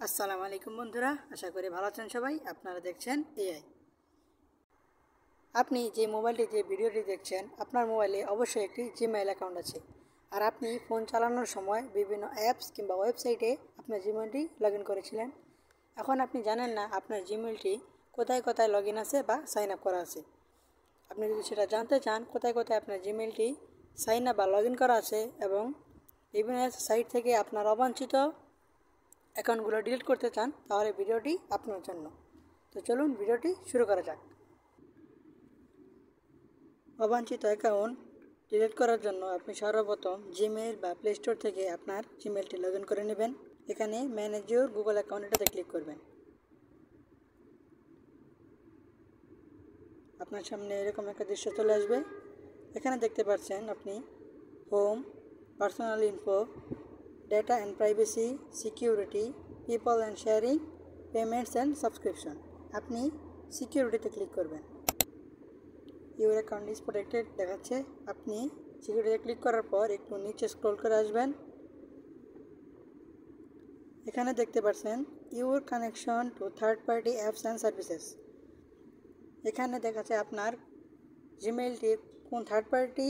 আসসালামু আলাইকুম বন্ধুরা, আশা করি ভালো আছেন সবাই। আপনারা দেখছেন এআই। আপনি যে মোবাইলটি দিয়ে ভিডিওটি দেখছেন, আপনার মোবাইলে অবশ্যই একটি জিমেইল অ্যাকাউন্ট আছে। আর আপনি ফোন চালানোর সময় বিভিন্ন অ্যাপস কিংবা ওয়েবসাইটে আপনার জিমেইলটি লগ ইন করেছিলেন। এখন আপনি জানেন না আপনার জিমেইলটি কোথায় কোথায় লগ ইন আছে বা সাইন আপ করা আছে। আপনি যদি সেটা জানতে চান কোথায় কোথায় আপনার জিমেইলটি সাইন আপ বা লগ ইন করা আছে এবং বিভিন্ন সাইট থেকে আপনার অবাঞ্ছিত অ্যাকাউন্টগুলো ডিলিট করতে চান, তাহলে ভিডিওটি আপনার জন্য। তো চলুন ভিডিওটি শুরু করা যাক। অবাঞ্ছিত অ্যাকাউন্ট ডিলিট করার জন্য আপনি সর্বপ্রথম জিমেইল বা প্লে স্টোর থেকে আপনার জিমেইলটি লগ ইন করে নেবেন। এখানে ম্যানেজ ইউর গুগল অ্যাকাউন্ট এটাতে ক্লিক করবেন। আপনার সামনে এরকম একটা দৃশ্য চলে আসবে। এখানে দেখতে পাচ্ছেন আপনি home, personal info, data and privacy, security, people and sharing, payments and subscription. আপনি সিকিউরিটিতে ক্লিক করবেন। ইউর অ্যাকাউন্ট ইজ প্রোটেক্টেড দেখাচ্ছে। আপনি সিকিউরিটিতে ক্লিক করার পর একটু নিচে স্ক্রল করে আসবেন। এখানে দেখতে পাচ্ছেন your connection to third party apps and services. এখানে দেখাচ্ছে আপনার জিমেইলটি কোন থার্ড পার্টি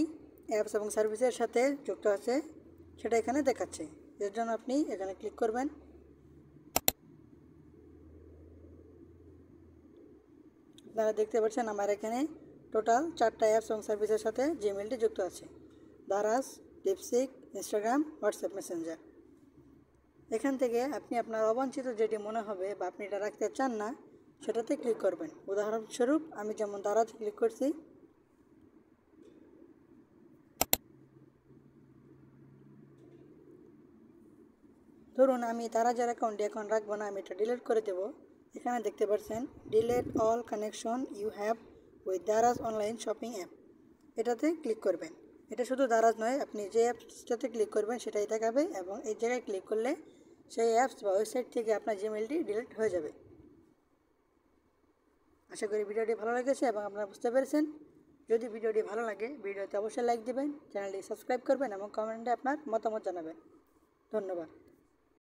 অ্যাপস এবং সার্ভিসের সাথে যুক্ত আছে সেটা এখানে দেখাচ্ছে। এর জন্য আপনি এখানে ক্লিক করবেন। আপনারা দেখতে পাচ্ছেন আমার এখানে টোটাল 4টা অ্যাপস এবং সার্ভিসের সাথে জিমেইলটি যুক্ত আছে: Daraz, DeepSeek, Instagram, WhatsApp Messenger. এখান থেকে আপনি আপনার অবাঞ্ছিত যেটি মনে হবে বা আপনি এটা রাখতে চান না সেটাতে ক্লিক করবেন। উদাহরণস্বরূপ আমি যেমন দারাজ ক্লিক করছি। ধরুন আমি দারাজের অ্যাকাউন্টটি এখন রাখবো না, আমি এটা ডিলিট করে দেবো। এখানে দেখতে পাচ্ছেন delete all connection you have with Daraz online shopping app, এটাতে ক্লিক করবেন। এটা শুধু দারাজ নয়, আপনি যে অ্যাপসটাতে ক্লিক করবেন সেটাই দেখাবে এবং এই জায়গায় ক্লিক করলে সেই অ্যাপস বা ওয়েবসাইট থেকে আপনার জিমেইলটি ডিলিট হয়ে যাবে। আশা করি ভিডিওটি ভালো লেগেছে এবং আপনারা বুঝতে পেরেছেন। যদি ভিডিওটি ভালো লাগে ভিডিওতে অবশ্যই লাইক দেবেন, চ্যানেলটি সাবস্ক্রাইব করবেন এবং কমেন্টে আপনার মতামত জানাবেন। ধন্যবাদ।